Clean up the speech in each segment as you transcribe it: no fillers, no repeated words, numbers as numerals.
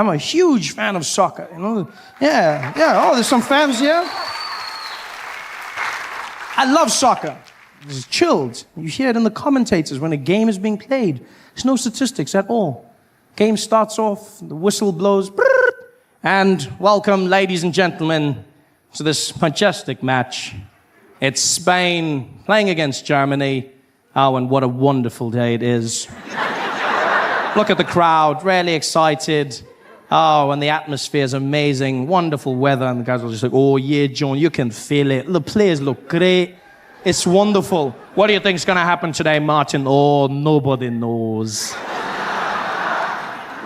I'm a huge fan of soccer. You know? Yeah. Oh, there's some fans here. I love soccer. It's chilled. You hear it in the commentators when a game is being played. There's no statistics at all. Game starts off, the whistle blows, and welcome, ladies and gentlemen, to this majestic match. It's Spain playing against Germany. Oh, and what a wonderful day it is. Look at the crowd, really excited. Oh, and the atmosphere is amazing. Wonderful weather, and the guys are just like, oh yeah, John, you can feel it. The players look great. It's wonderful. What do you think's going to happen today, Martin? Oh, nobody knows.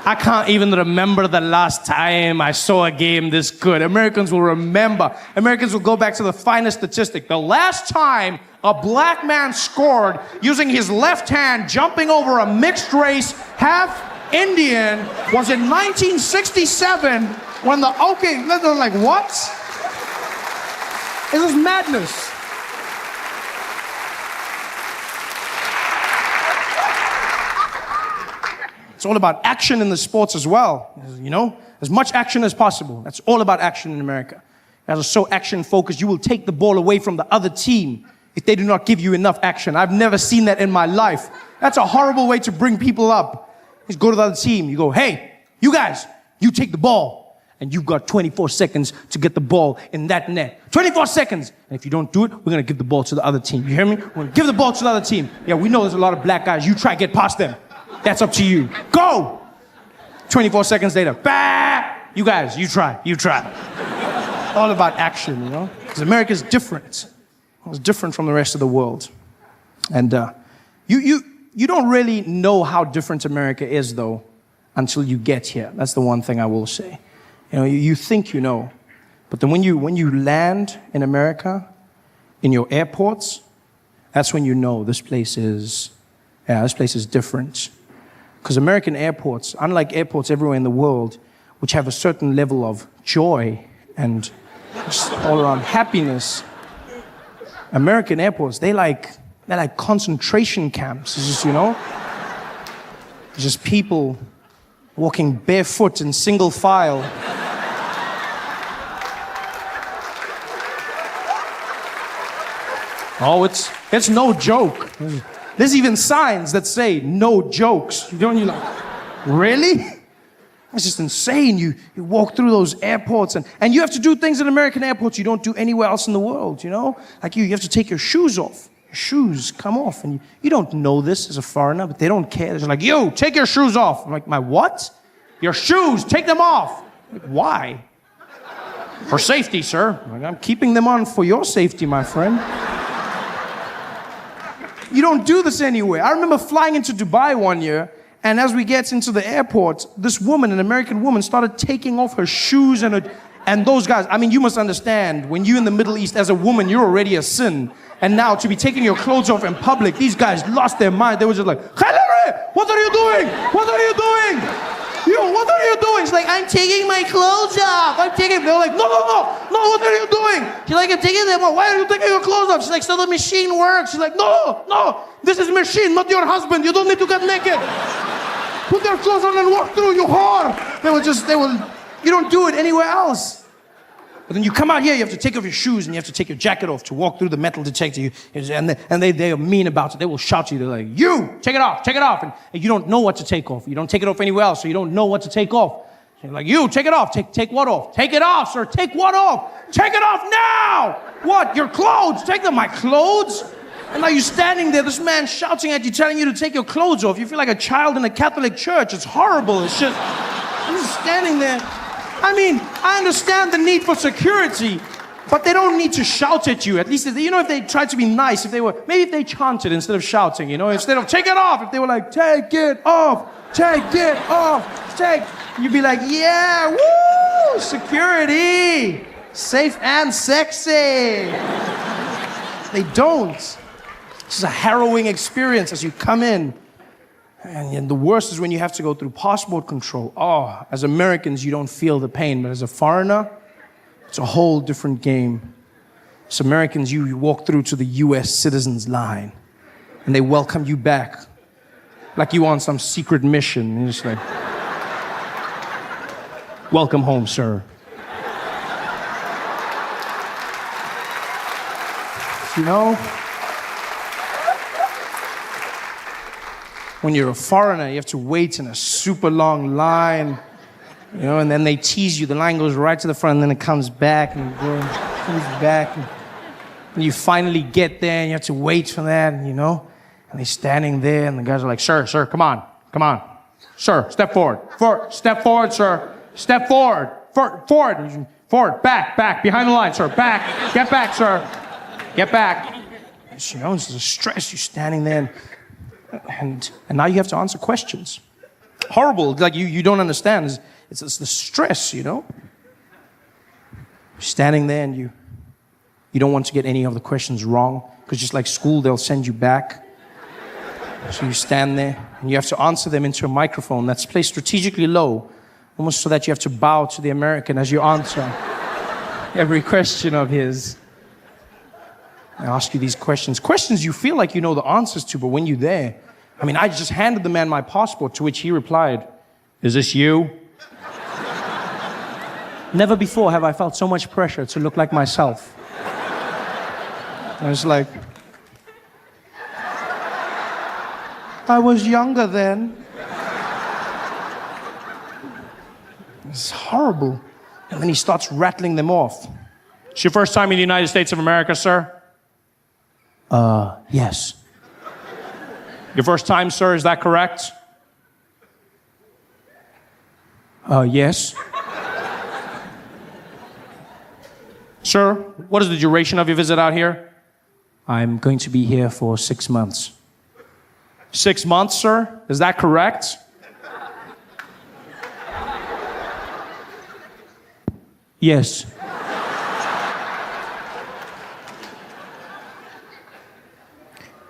I can't even remember the last time I saw a game this good. Americans will remember. Americans will go back to the finest statistic. The last time a black man scored using his left hand, jumping over a mixed race, half Indian, was in 1967 when they're like, what? This is madness. It's all about action in the sports as well, you know? As much action as possible. That's all about action in America. You guys are so action-focused, you will take the ball away from the other team if they do not give you enough action. I've never seen that in my life. That's a horrible way to bring people up. You go to the other team, you go, hey, you guys, you take the ball, and you've got 24 seconds to get the ball in that net. 24 seconds! And if you don't do it, we're going to give the ball to the other team. You hear me? We're going to give the ball to the other team. Yeah, we know there's a lot of black guys. You try to get past them. That's up to you. Go! 24 seconds later, bah! You guys, you try. All about action, you know? Because America's different. It's different from the rest of the world. And you don't really know how different America is, though, until you get here. That's the one thing I will say. You know, you think you know. But then when you land in America, in your airports, that's when you know this place is different. Because American airports, unlike airports everywhere in the world, which have a certain level of joy and just all around happiness, American airports, they're like concentration camps. It's just, you know, just people walking barefoot in single file. Oh, it's no joke. There's even signs that say, no jokes. You're like, really? It's just insane. You walk through those airports and you have to do things in American airports you don't do anywhere else in the world, you know? Like you have to take your shoes off. Your shoes come off. And you don't know this as a foreigner, but they don't care. They're like, you, take your shoes off. I'm like, my what? Your shoes, take them off. I'm like, why? For safety, sir. I'm like, I'm keeping them on for your safety, my friend. You don't do this anywhere. I remember flying into Dubai one year, and as we get into the airport, this woman, an American woman, started taking off her shoes and those guys. I mean, you must understand, when you're in the Middle East as a woman, you're already a sin. And now to be taking your clothes off in public, these guys lost their mind. They were just like, Hillary, what are you doing? What are you doing? You, what are you doing? She's like, I'm taking my clothes off. They're like, no, what are you doing? She's like, I'm taking them off. Why are you taking your clothes off? She's like, so the machine works. She's like, no, this is machine, not your husband. You don't need to get naked. Put their clothes on and walk through, you whore. You don't do it anywhere else. But then you come out here, you have to take off your shoes and you have to take your jacket off to walk through the metal detector. And they are mean about it. They will shout to you. They're like, you, take it off. And you don't know what to take off. You don't take it off anywhere else, so you don't know what to take off. So you're like, you, take it off. Take what off? Take it off, sir. Take what off? Take it off now. What? Your clothes. Take them. My clothes? And now you're standing there, this man shouting at you, telling you to take your clothes off. You feel like a child in a Catholic church. It's horrible. It's just, I'm just standing there. I mean, I understand the need for security, but they don't need to shout at you. At least, you know, if they tried to be nice, maybe if they chanted instead of shouting, you know, instead of take it off, if they were like, take it off, you'd be like, yeah, woo, security, safe and sexy. They don't. It's a harrowing experience as you come in. And the worst is when you have to go through passport control. Oh, as Americans, you don't feel the pain. But as a foreigner, it's a whole different game. As Americans, you walk through to the U.S. citizens line. And they welcome you back. Like you on some secret mission. And you're just like, Welcome home, sir. You know, when you're a foreigner, you have to wait in a super long line, you know, and then they tease you. The line goes right to the front, and then it comes back, and it comes back, and you finally get there, and you have to wait for that, and, you know, and they're standing there, and the guys are like, sir, come on, sir, step forward, step forward, sir, step forward, forward, back, behind the line, sir, back, get back, sir, get back. You know, it's a stress. You're standing there, and now you have to answer questions. Horrible, like you don't understand. It's the stress, you know. You're standing there, and you don't want to get any of the questions wrong, because just like school, they'll send you back. So you stand there, and you have to answer them into a microphone that's placed strategically low, almost so that you have to bow to the American as you answer every question of his. I ask you these questions you feel like you know the answers to, but when you're there, I mean, I just handed the man my passport, to which he replied, "Is this you?" Never before have I felt so much pressure to look like myself. I was like, I was younger then. It's horrible. And then he starts rattling them off. It's your first time in the United States of America, sir? Yes. Your first time, sir, is that correct? Yes. Sir, what is the duration of your visit out here? I'm going to be here for 6 months. 6 months, sir? Is that correct? Yes.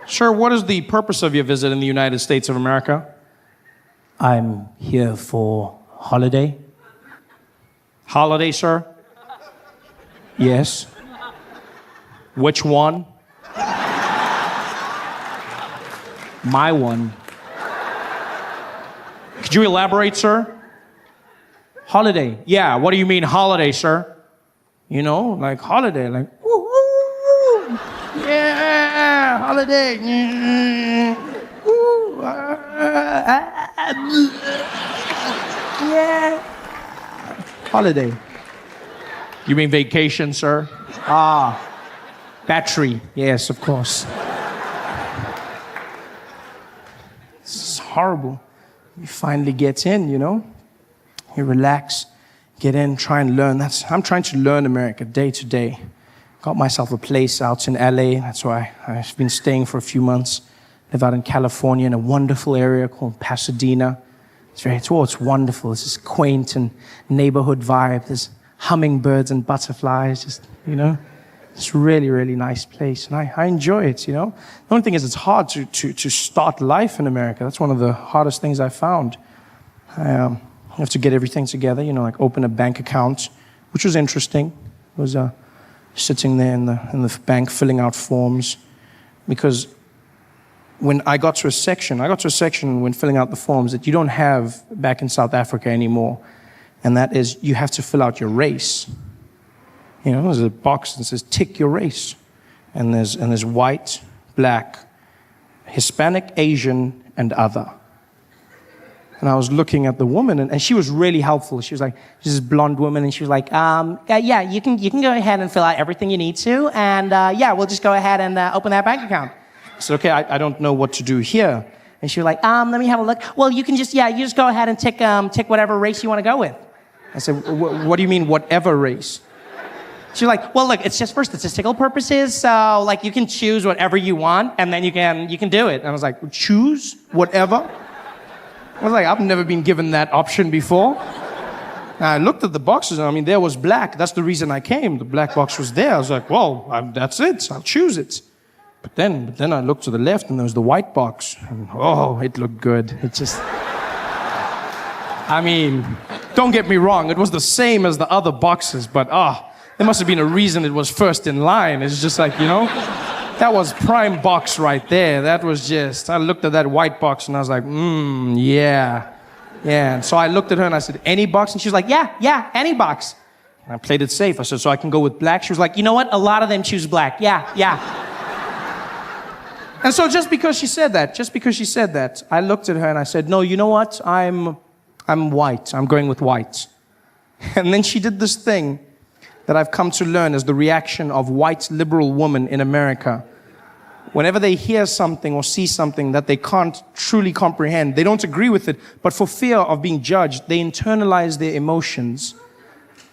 Sir, what is the purpose of your visit in the United States of America? I'm here for holiday. Holiday, sir? Yes. Which one? My one. Could you elaborate, sir? Holiday. Yeah, what do you mean holiday, sir? You know, like holiday, like woo, woo, woo. Yeah, holiday. Woo, yeah. Holiday. You mean vacation, sir? Battery. Yes, of course. This is horrible. You finally get in, you know. You relax, get in, try and learn. I'm trying to learn America day to day. Got myself a place out in LA. That's why I've been staying for a few months. Live out in California in a wonderful area called Pasadena. It's wonderful. It's this quaint and neighborhood vibe. There's hummingbirds and butterflies, just, you know. It's a really, really nice place, and I enjoy it, you know. The only thing is it's hard to start life in America. That's one of the hardest things I found. You have to get everything together, you know, like open a bank account, which was interesting. It was sitting there in the bank filling out forms, because when I got to a section when filling out the forms that you don't have back in South Africa anymore, and that is you have to fill out your race. You know, there's a box that says tick your race, and there's white, black, Hispanic, Asian, and other. And I was looking at the woman, and she was really helpful. She was like, she's this blonde woman, and she was like, yeah, you can go ahead and fill out everything you need to, and yeah, we'll just go ahead and open that bank account. I said, okay, I don't know what to do here. And she was like, let me have a look. Well, you just go ahead and tick whatever race you want to go with. I said, what do you mean, whatever race? She's like, well, look, it's just for statistical purposes, so like you can choose whatever you want, and then you can do it. And I was like, choose whatever? I was like, I've never been given that option before. And I looked at the boxes, and I mean, there was black. That's the reason I came. The black box was there. I was like, well, that's it. I'll choose it. But then I looked to the left, and there was the white box. And, oh, it looked good. It just... I mean, don't get me wrong. It was the same as the other boxes, but there must have been a reason it was first in line. It's just like, you know, that was prime box right there. That was just, I looked at that white box and I was like, yeah, Yeah, and so I looked at her and I said, any box? And she was like, yeah, any box. And I played it safe. I said, so I can go with black? She was like, you know what? A lot of them choose black. Yeah. And so just because she said that, I looked at her and I said, no, you know what? I'm white. I'm going with white. And then she did this thing that I've come to learn as the reaction of white liberal women in America. Whenever they hear something or see something that they can't truly comprehend, they don't agree with it, but for fear of being judged, they internalize their emotions.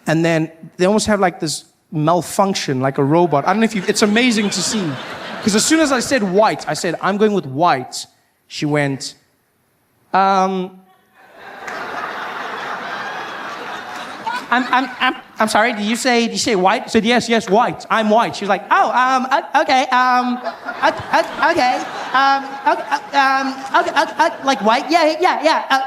And then they almost have like this malfunction, like a robot. I don't know if it's amazing to see. Because as soon as I said white, I said, I'm going with white. She went, I'm sorry, did you say white? I said, yes, white. I'm white. She was like, okay, like white? Yeah.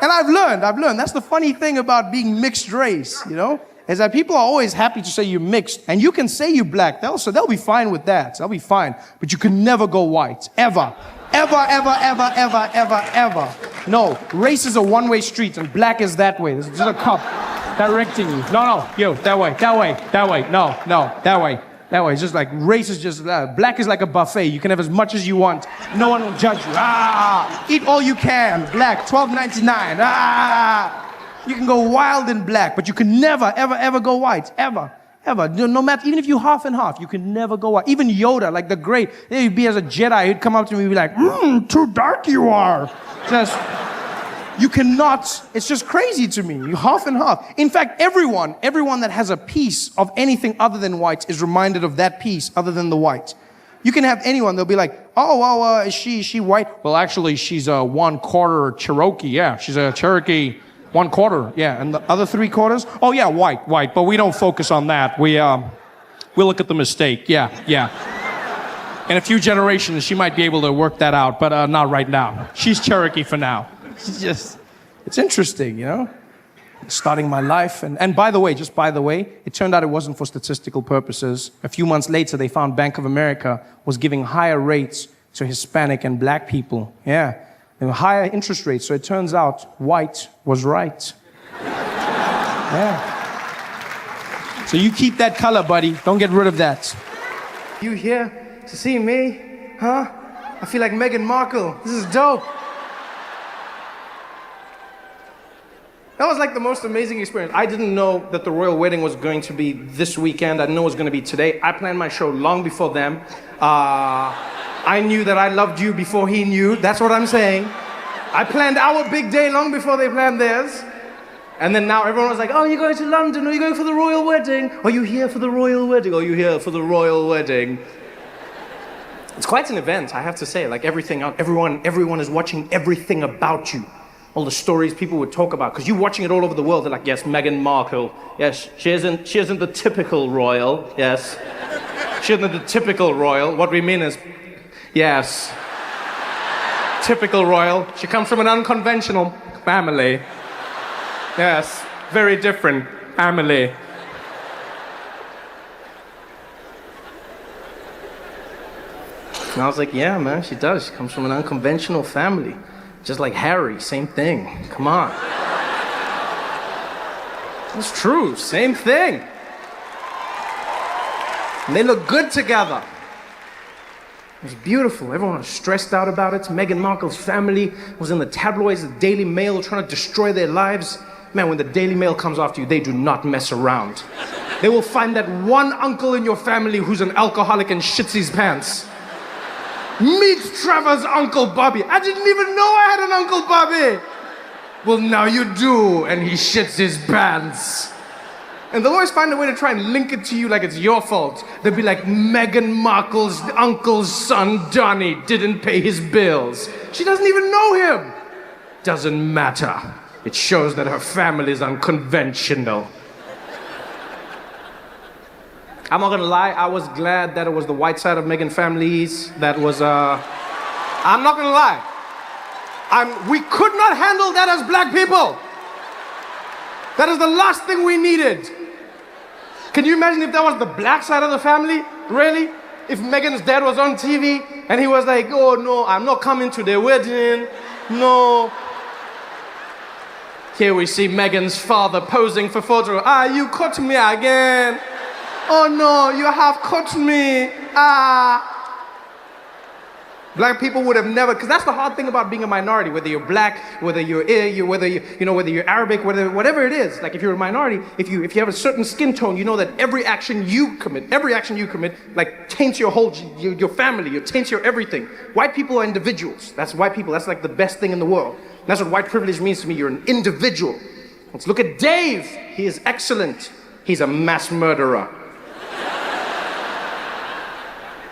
And I've learned, that's the funny thing about being mixed race, you know? Is that people are always happy to say you're mixed, and you can say you're black. They'll be fine with that. They'll be fine. But you can never go white. Ever. No, race is a one-way street, and black is that way. There's just a cop directing you. No, you, that way. No, that way. It's just like, race is just, black is like a buffet. You can have as much as you want. No one will judge you. Eat all you can. Black, $12.99. You can go wild in black, but you can never, ever go white. Ever. No matter, even if you half and half, you can never go white. Even Yoda, like the great, he'd be as a Jedi, he'd come up to me and be like, too dark you are. You cannot, it's just crazy to me. You half and half. In fact, everyone that has a piece of anything other than white is reminded of that piece other than the white. You can have anyone, they'll be like, is she white? Well, actually, she's a 1/4 Cherokee. Yeah, she's a Cherokee. 1/4, yeah, and the other 3/4? Oh yeah, white, but we don't focus on that. We look at the mistake, yeah. In a few generations, she might be able to work that out, but not right now. She's Cherokee for now. It's interesting, you know? Starting my life, and by the way, it turned out it wasn't for statistical purposes. A few months later, they found Bank of America was giving higher rates to Hispanic and black people, yeah. Higher interest rates, so it turns out white was right. Yeah. So you keep that color, buddy. Don't get rid of that. You here to see me? Huh? I feel like Meghan Markle. This is dope. That was like the most amazing experience. I didn't know that the royal wedding was going to be this weekend. I didn't know it was going to be today. I planned my show long before them. I knew that I loved you before he knew. That's what I'm saying. I planned our big day long before they planned theirs. And then now everyone was like, oh, you're going to London? Are you going for the royal wedding? Are you here for the royal wedding? Are you here for the royal wedding? It's quite an event, I have to say. Like everyone is watching everything about you. All the stories people would talk about. Because you're watching it all over the world. They're like, yes, Meghan Markle. Yes, she isn't the typical royal. Yes. She isn't the typical royal. What we mean is, yes, typical royal. She comes from an unconventional family. Yes, very different family. And I was like, yeah, man, she does. She comes from an unconventional family. Just like Harry, same thing. Come on. It's true, same thing. And they look good together. It was beautiful. Everyone was stressed out about it. Meghan Markle's family was in the tabloids, the Daily Mail, trying to destroy their lives. Man, when the Daily Mail comes after you, they do not mess around. They will find that one uncle in your family who's an alcoholic and shits his pants. Meet Trevor's Uncle Bobby. I didn't even know I had an Uncle Bobby. Well, now you do, and he shits his pants. And they'll always find a way to try and link it to you like it's your fault. They'll be like, Meghan Markle's uncle's son, Donnie, didn't pay his bills. She doesn't even know him. Doesn't matter. It shows that her family is unconventional. I'm not gonna lie, I was glad that it was the white side of Meghan families that was, I'm not gonna lie. We could not handle that as black people. That is the last thing we needed. Can you imagine if that was the black side of the family? Really? If Megan's dad was on TV and he was like, oh no, I'm not coming to the wedding. No. Here we see Megan's father posing for photo. You caught me again. Oh no, you have caught me. Black people would have never, because that's the hard thing about being a minority, whether you're black, whether you're whether you're Arabic, whatever it is. Like if you're a minority, if you have a certain skin tone, you know that every action you commit, like taints your whole, your family, it taints your everything. White people are individuals. That's white people. That's like the best thing in the world. That's what white privilege means to me. You're an individual. Let's look at Dave. He is excellent. He's a mass murderer.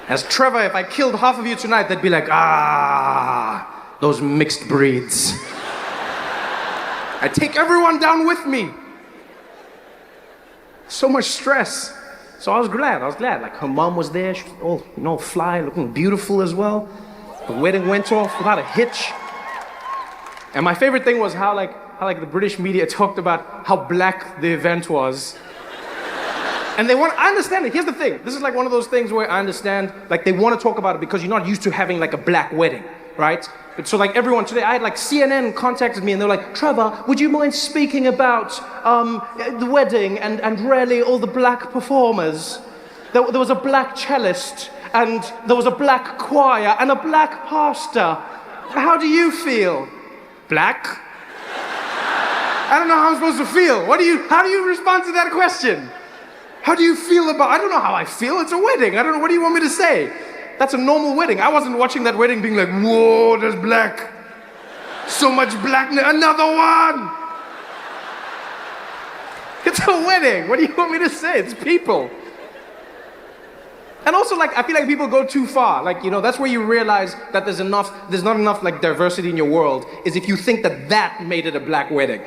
As Trevor, if I killed half of you tonight, they'd be like, those mixed breeds. I take everyone down with me. So much stress. So I was glad. Like her mom was there. She was all, fly, looking beautiful as well. The wedding went off without a hitch. And my favorite thing was how the British media talked about how black the event was. And I understand it. Here's the thing. This is like one of those things where I understand, like they want to talk about it because you're not used to having like a black wedding, right? But so like everyone today, I had like CNN contacted me and they're like, Trevor, would you mind speaking about the wedding and really all the black performers? There was a black cellist and there was a black choir and a black pastor. How do you feel? Black? I don't know how I'm supposed to feel. How do you respond to that question? How do you feel about, I don't know how I feel, it's a wedding. I don't know, what do you want me to say? That's a normal wedding. I wasn't watching that wedding being like, whoa, there's black. So much blackness, another one. It's a wedding, what do you want me to say? It's people. And also like, I feel like people go too far. Like, that's where you realize that there's not enough like diversity in your world, is if you think that made it a black wedding.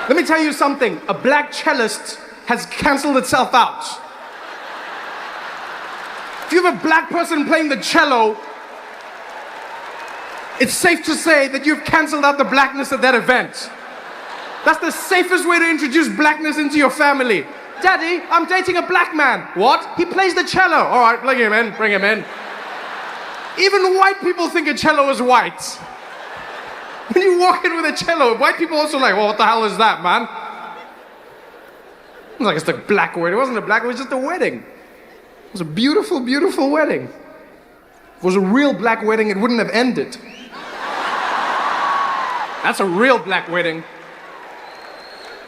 Let me tell you something, a black cellist has canceled itself out. If you have a black person playing the cello, it's safe to say that you've canceled out the blackness of that event. That's the safest way to introduce blackness into your family. Daddy, I'm dating a black man. What? He plays the cello. All right, bring him in. Even white people think a cello is white. When you walk in with a cello, white people also like, well, what the hell is that, man? It was like, it's a black wedding. It wasn't a black wedding, it was just a wedding. It was a beautiful, beautiful wedding. If it was a real black wedding, it wouldn't have ended. That's a real black wedding.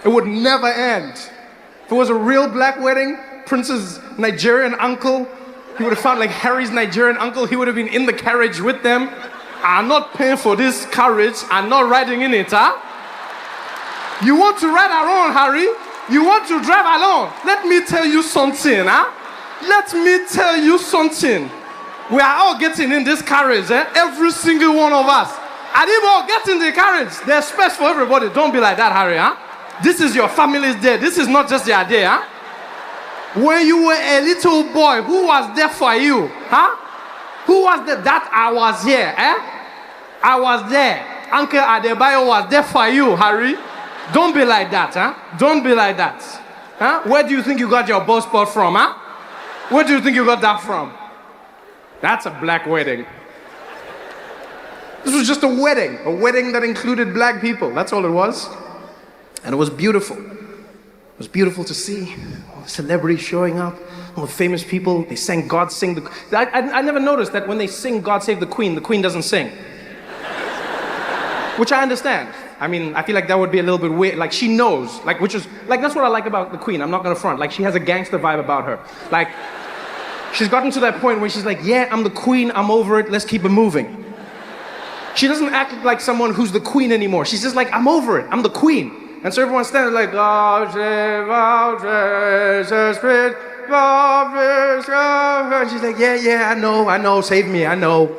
It would never end. If it was a real black wedding, Prince's Nigerian uncle, he would have found like Harry's Nigerian uncle, he would have been in the carriage with them. I'm not paying for this carriage. I'm not riding in it, huh? You want to ride alone, Harry? You want to drive alone? Let me tell you something, huh? Let me tell you something. We are all getting in this carriage, eh? Every single one of us. And if we all get in the carriage, there's space for everybody. Don't be like that, Harry, huh? This is your family's day. This is not just your day, huh? When you were a little boy, who was there for you, huh? Who was there? That I was here, eh? I was there. Uncle Adebayo was there for you, Harry. Don't be like that, huh? Don't be like that. Huh? Where do you think you got your bow spot from, huh? Where do you think you got that from? That's a black wedding. This was just a wedding that included black people. That's all it was. And it was beautiful. It was beautiful to see all the celebrities showing up, all the famous people. They sang God Sing the... I never noticed that when they sing God Save the Queen doesn't sing. Which I understand. I mean, I feel like that would be a little bit weird. Like, she knows. Like, which is... Like, that's what I like about the Queen. I'm not gonna front. Like, she has a gangster vibe about her. Like, she's gotten to that point where she's like, yeah, I'm the Queen, I'm over it, let's keep it moving. She doesn't act like someone who's the Queen anymore. She's just like, I'm over it, I'm the Queen. And so everyone's standing like, God save our Jesus Christ, and she's like, yeah, I know, save me, I know.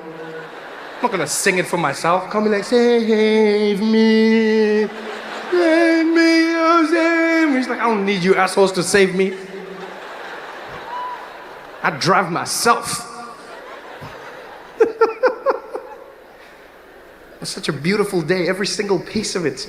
I'm not gonna sing it for myself. Call me like, save me, oh save me. She's like, I don't need you assholes to save me. I drive myself. It was such a beautiful day, every single piece of it.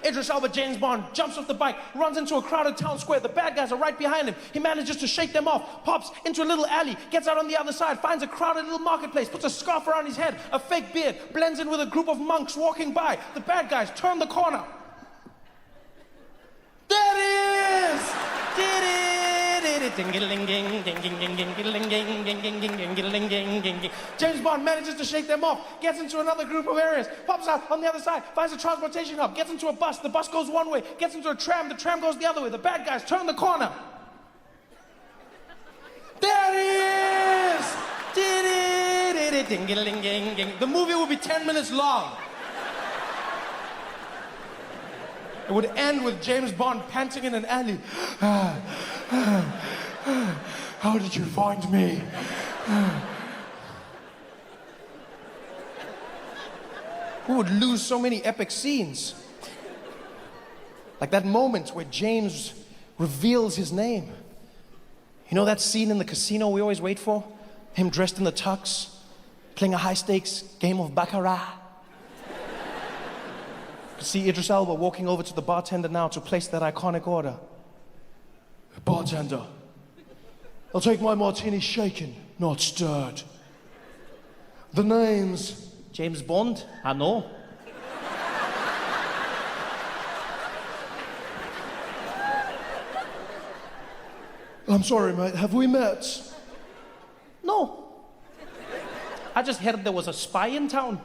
Idris Elba, James Bond, jumps off the bike, runs into a crowded town square. The bad guys are right behind him. He manages to shake them off, pops into a little alley, gets out on the other side, finds a crowded little marketplace, puts a scarf around his head, a fake beard, blends in with a group of monks walking by. The bad guys turn the corner. There it is! James Bond manages to shake them off, gets into another group of areas, pops out on the other side, finds a transportation hub, gets into a bus, the bus goes one way, gets into a tram, the tram goes the other way, the bad guys turn the corner. There it is! The movie will be 10 minutes long. It would end with James Bond panting in an alley. How did you find me? We would lose so many epic scenes. Like that moment where James reveals his name. You know that scene in the casino we always wait for? Him dressed in the tux, playing a high-stakes game of baccarat. See Idris Elba walking over to the bartender now to place that iconic order. Bartender, I'll take my martini shaken, not stirred. The name's James Bond? I know. I'm sorry, mate, have we met? No. I just heard there was a spy in town.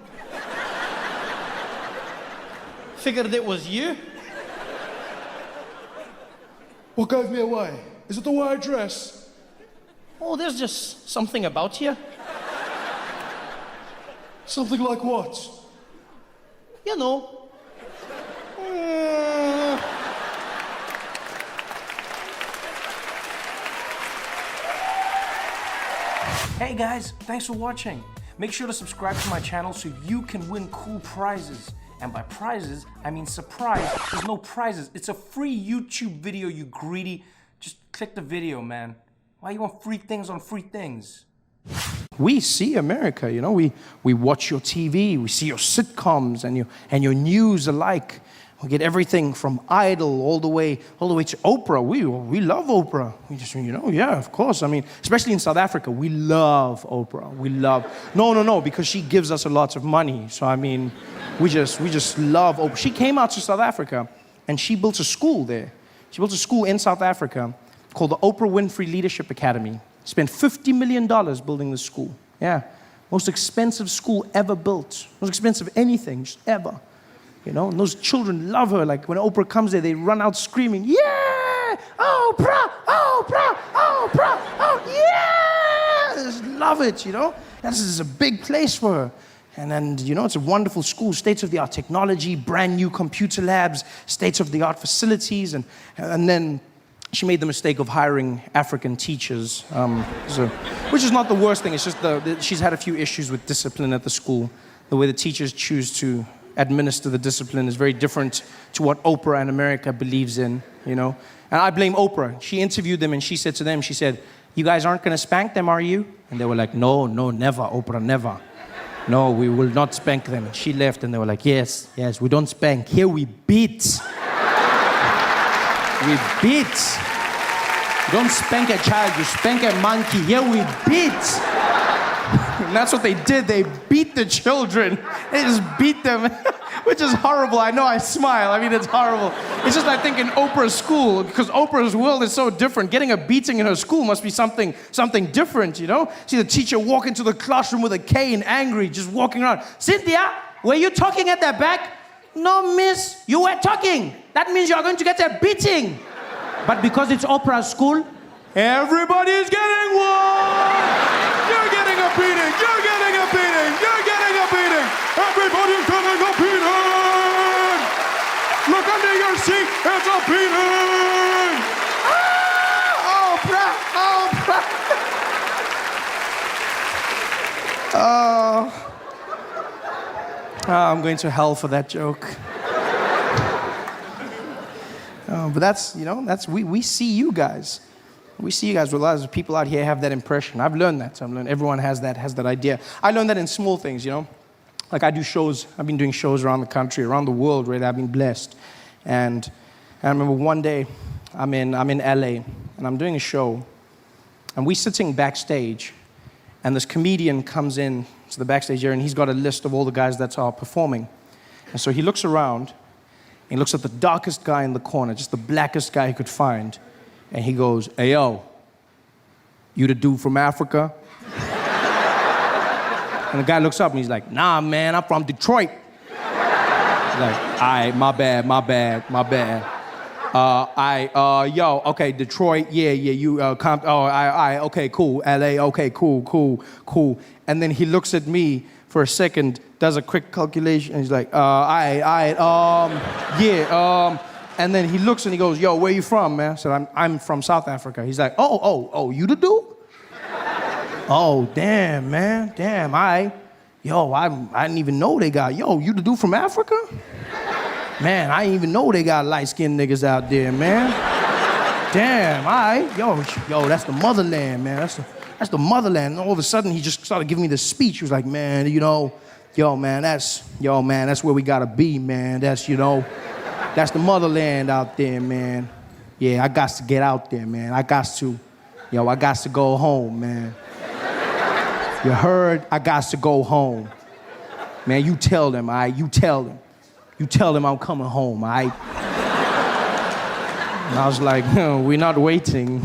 Figured it was you. What gave me away? Is it the way I dress? Oh, there's just something about you. Something like what? You know. Hey guys, thanks for watching. Make sure to subscribe to my channel so you can win cool prizes. And by prizes, I mean surprise. There's no prizes. It's a free YouTube video, you greedy. Just click the video, man. Why you want free things on free things? We see America, you know. We watch your TV, we see your sitcoms and your news alike. We get everything from Idol all the way to Oprah. We love Oprah. We just, you know, yeah, of course. I mean, especially in South Africa, we love Oprah. We love, no, because she gives us a lot of money. So I mean, we just love Oprah. She came out to South Africa and she built a school there. She built a school in South Africa called the Oprah Winfrey Leadership Academy. Spent $50 million building this school. Yeah, most expensive school ever built. Most expensive anything, just ever. You know, and those children love her. Like when Oprah comes there, they run out screaming, yeah, Oprah, Oprah, Oprah, oh yeah! They just love it, you know. This is a big place for her. And then, you know, it's a wonderful school, state-of-the-art technology, brand new computer labs, state-of-the-art facilities. And then she made the mistake of hiring African teachers, which is not the worst thing. It's just she's had a few issues with discipline at the school. The way the teachers choose to administer the discipline is very different to what Oprah and America believes in, you know. And I blame Oprah. She interviewed them and she said to them, she said, you guys aren't going to spank them, are you? And they were like, no, never, Oprah, never. No, we will not spank them. And she left and they were like, yes, we don't spank. Here we beat. We beat. You don't spank a child, you spank a monkey. Here we beat. And that's what they did. They beat the children. They just beat them, which is horrible. I know, I smile. I mean, it's horrible. It's just, I think, in Oprah's school, because Oprah's world is so different. Getting a beating in her school must be something different, you know? See the teacher walk into the classroom with a cane, angry, just walking around. Cynthia, were you talking at the back? No, miss, you were talking. That means you are going to get a beating. But because it's Oprah's school, everybody's getting one. You're getting a beating. You're getting a beating. You're getting a beating. Everybody's getting a beating. Look under your seat. It's a beating. Ah, Oprah. Oh, I'm going to hell for that joke. But that's, you know, we see you guys. We see you guys with a lot of people out here have that impression. I've learned that. Everyone has that idea. I learned that in small things, you know. Like I do shows. I've been doing shows around the country, around the world, really. I've been blessed. And I remember one day, I'm in LA, and I'm doing a show, and we're sitting backstage, and this comedian comes in to the backstage area, and he's got a list of all the guys that are performing. And so he looks around, and he looks at the darkest guy in the corner, just the blackest guy he could find, and he goes, "Hey, yo, you the dude from Africa?" And the guy looks up, and he's like, "Nah, man, I'm from Detroit." He's like, "All right, my bad. Yo, okay, Detroit, yeah, you, okay, cool, LA, okay, cool. And then he looks at me for a second, does a quick calculation, and he's like, and then he looks and he goes, "Yo, where you from, man?" I said, I'm from South Africa. He's like, oh, you the dude? Oh, damn, man, damn, I didn't even know they got, you the dude from Africa? Man, I didn't even know they got light-skinned niggas out there, man. Damn, yo, that's the motherland, man. That's the motherland. And all of a sudden, he just started giving me this speech. He was like, "Man, that's where we gotta be, man. That's the motherland out there, man. Yeah, I got to get out there, man. I got to go home, man. You heard? I got to go home. Man, you tell them, all right? You tell them. You tell them I'm coming home, all right?" And I was like, "No, we're not waiting."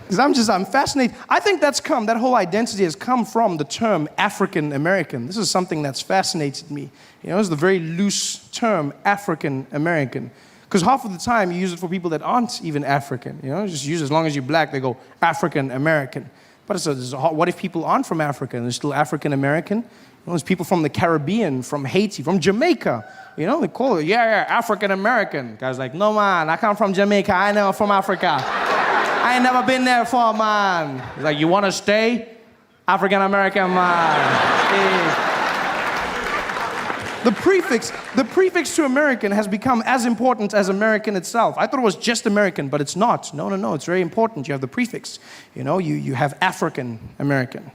Because I'm fascinated. I think that whole identity has come from the term African American. This is something that's fascinated me. It's the very loose term African American. Because half of the time you use it for people that aren't even African. Just use it as long as you're black, they go African American. But what if people aren't from Africa and they're still African American? There's people from the Caribbean, from Haiti, from Jamaica. They call it, yeah, African American. Guys like, "No, man, I come from Jamaica. I know I'm from Africa. I ain't never been there before, man." He's like, "You want to stay? African American, man." Yeah. The prefix to American has become as important as American itself. I thought it was just American, but it's not. No, it's very important. You have the prefix. You have African American.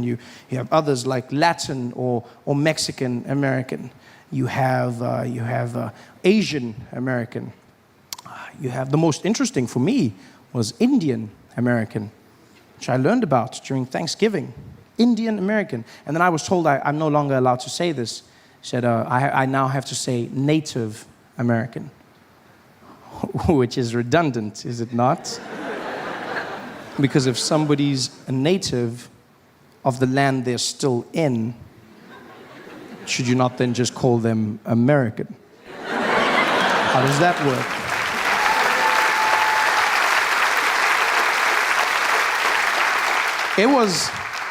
You have others like Latin or Mexican American. You have Asian American. You have, the most interesting for me was Indian American, which I learned about during Thanksgiving. Indian American. And then I was told I'm no longer allowed to say this. Said, I now have to say Native American, which is redundant, is it not? Because if somebody's a native of the land they're still in, should you not then just call them American? How does that work?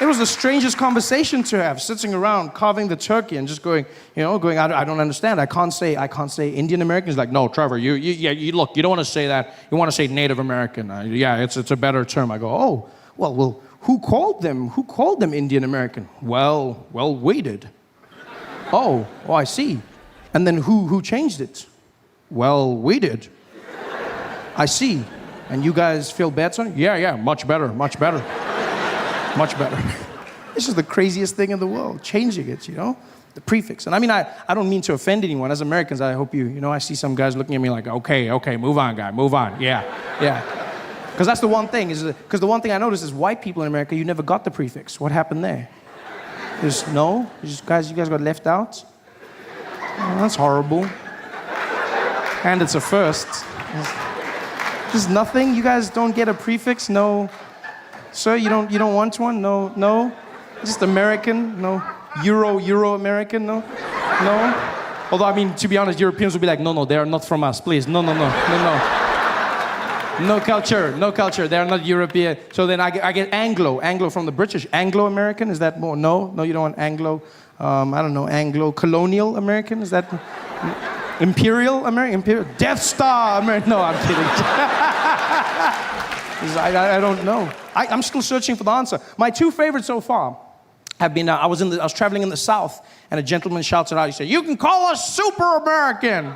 It was the strangest conversation to have, sitting around carving the turkey and just going, I don't understand. I can't say Indian American. He's like, "No, Trevor, you look, you don't want to say that. You want to say Native American. It's a better term." I go, "Oh, well, who called them Indian American?" Well, we did. Oh, I see. And then who changed it? Well, we did. I see. And you guys feel better? Yeah, much better. Much better. This is the craziest thing in the world, changing it, the prefix. And I don't mean to offend anyone. As Americans, I hope I see some guys looking at me like, okay, move on, guy, move on. Yeah. Because that's the one thing, because the one thing I noticed is white people in America, you never got the prefix. What happened there? You guys got left out? Oh, that's horrible. And it's a first. There's nothing? You guys don't get a prefix? No. Sir, you don't want one? No? Just American? No? Euro American? No? Although, to be honest, Europeans would be like, no, they are not from us, please. No. No culture, they are not European. So then I get Anglo from the British. Anglo-American, is that more? No, you don't want Anglo. I don't know, Anglo-colonial American, is that? Imperial American? Death Star American? No, I'm kidding. I don't know. I'm still searching for the answer. My two favorites so far have been, I was traveling in the South, and a gentleman shouted out, he said, "You can call us Super American."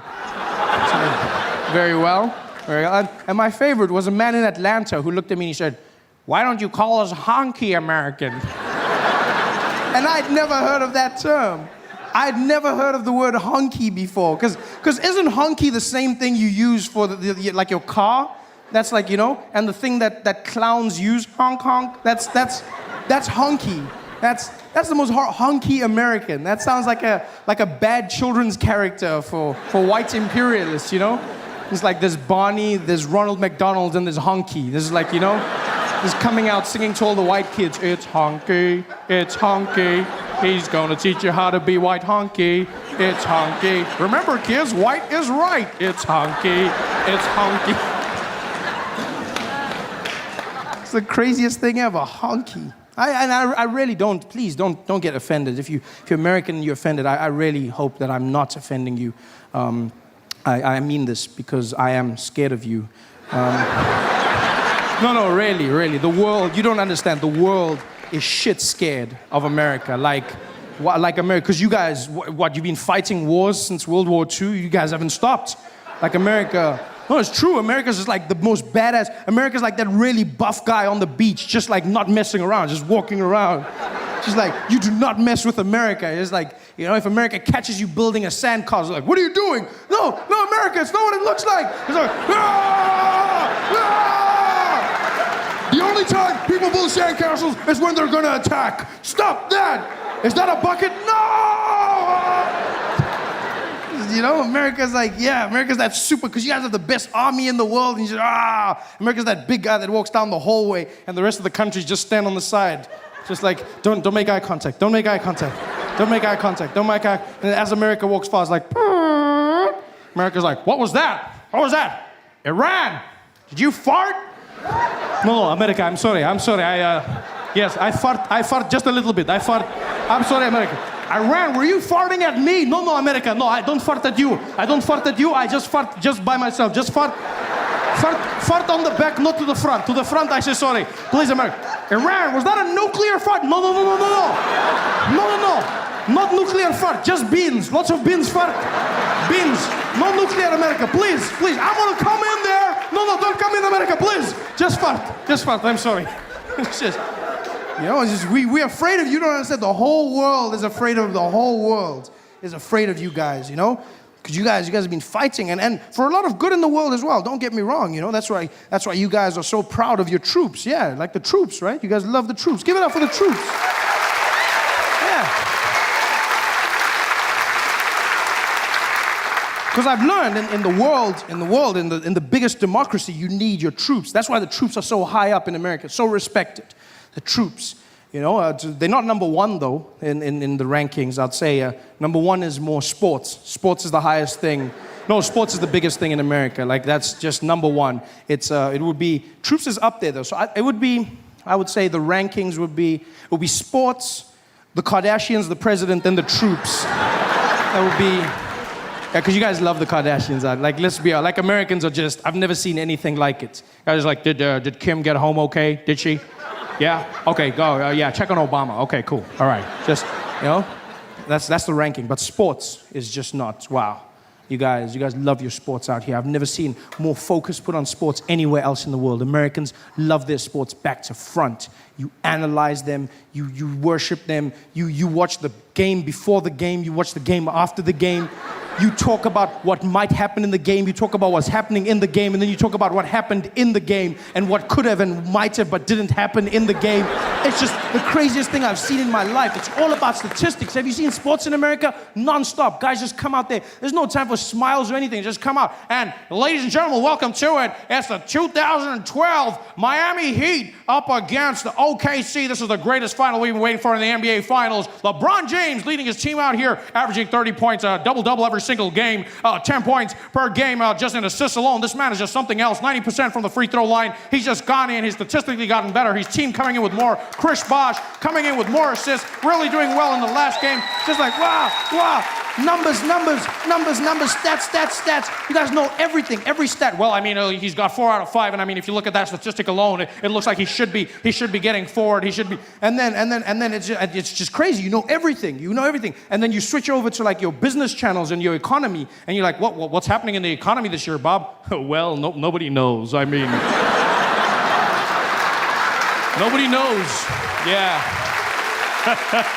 Very well. And my favorite was a man in Atlanta who looked at me and he said, "Why don't you call us Honky American?" And I'd never heard of that term. I'd never heard of the word honky before. Because isn't honky the same thing you use for like your car? That's like, and the thing that clowns use, honk honk, that's honky. That's the most honky American. That sounds like a bad children's character for white imperialists, It's like there's Barney, there's Ronald McDonald, and there's honky. This is like, he's coming out singing to all the white kids, it's honky, he's gonna teach you how to be white honky, it's honky. Remember kids, white is right, it's honky. It's the craziest thing ever, honky. I really don't, please don't get offended. If you're American and you're offended, I really hope that I'm not offending you. I mean this because I am scared of you. No, really. The world, you don't understand. The world is shit scared of America. Like America, because you guys, you've been fighting wars since World War II? You guys haven't stopped. Like America, no, it's true. America's just like the most badass. America's like that really buff guy on the beach, just like not messing around, just walking around. Just like, you do not mess with America. It's like, if America catches you building a sandcastle, like, what are you doing? No, America, it's not what it looks like. It's like, ah! Ah! The only time people build sandcastles is when they're gonna attack. Stop that! Is that a bucket? No! America's like, America's that super, because you guys have the best army in the world, and you just, America's that big guy that walks down the hallway, and the rest of the countries just stand on the side. Just like, don't make eye contact, don't make eye contact, don't make eye contact, don't make eye contact. And as America walks past, like, America's like, what was that? What was that? Iran! Did you fart? No, America, I'm sorry. Yes, I fart just a little bit. I'm sorry, America. Iran, were you farting at me? No, America, no, I don't fart at you. I just fart just by myself. Just fart on the back, not to the front. To the front, I say sorry. Please, America. Iran, was that a nuclear fart? No. Not nuclear fart, just beans. Lots of beans fart. Beans. No nuclear, America. Please. I want to come in there. No, don't come in, America, please. Just fart. I'm sorry. It's just, we're afraid of you. Don't understand. The whole world is afraid of you guys, Because you guys have been fighting, and for a lot of good in the world as well. Don't get me wrong, That's why you guys are so proud of your troops. Yeah, like the troops, right? You guys love the troops. Give it up for the troops. Yeah. Because I've learned in the biggest democracy, you need your troops. That's why the troops are so high up in America, so respected. The troops. They're not number one, though, in the rankings. I'd say number one is more sports. Sports is the highest thing. No, sports is the biggest thing in America. Like, that's just number one. It would be, troops is up there, though. So I would say the rankings would be sports, the Kardashians, the president, then the troops. That would be, because you guys love the Kardashians. Like, let's be honest, like Americans are just, I've never seen anything like it. Guys like, did Kim get home okay? Did she? Yeah? Okay, go. Yeah, check on Obama. Okay, cool. All right. Just, that's the ranking. But sports is just not, wow. You guys love your sports out here. I've never seen more focus put on sports anywhere else in the world. Americans love their sports back to front. You analyze them, you worship them, you watch the game before the game, you watch the game after the game. You talk about what might happen in the game, you talk about what's happening in the game, and then you talk about what happened in the game and what could have and might have but didn't happen in the game. It's just the craziest thing I've seen in my life. It's all about statistics. Have you seen sports in America? Non-stop. Guys just come out there. There's no time for smiles or anything. Just come out. And ladies and gentlemen, welcome to it. It's the 2012 Miami Heat up against the OKC. This is the greatest final we've been waiting for in the NBA Finals. LeBron James leading his team out here, averaging 30 points, double-double every single game, 10 points per game, just in assists alone. This man is just something else. 90% from the free throw line. He's just gone in. He's statistically gotten better. His team coming in with more. Chris Bosh coming in with more assists, really doing well in the last game. Just like, wow. Numbers, stats. You guys know everything, every stat. Well, I mean, he's got 4 out of 5, and I mean, if you look at that statistic alone, it looks like he should be getting forward. He should be, and then it's just crazy. You know everything, and then you switch over to like your business channels and your economy, and you're like, what's happening in the economy this year, Bob? Well, nobody knows. I mean, nobody knows. Yeah.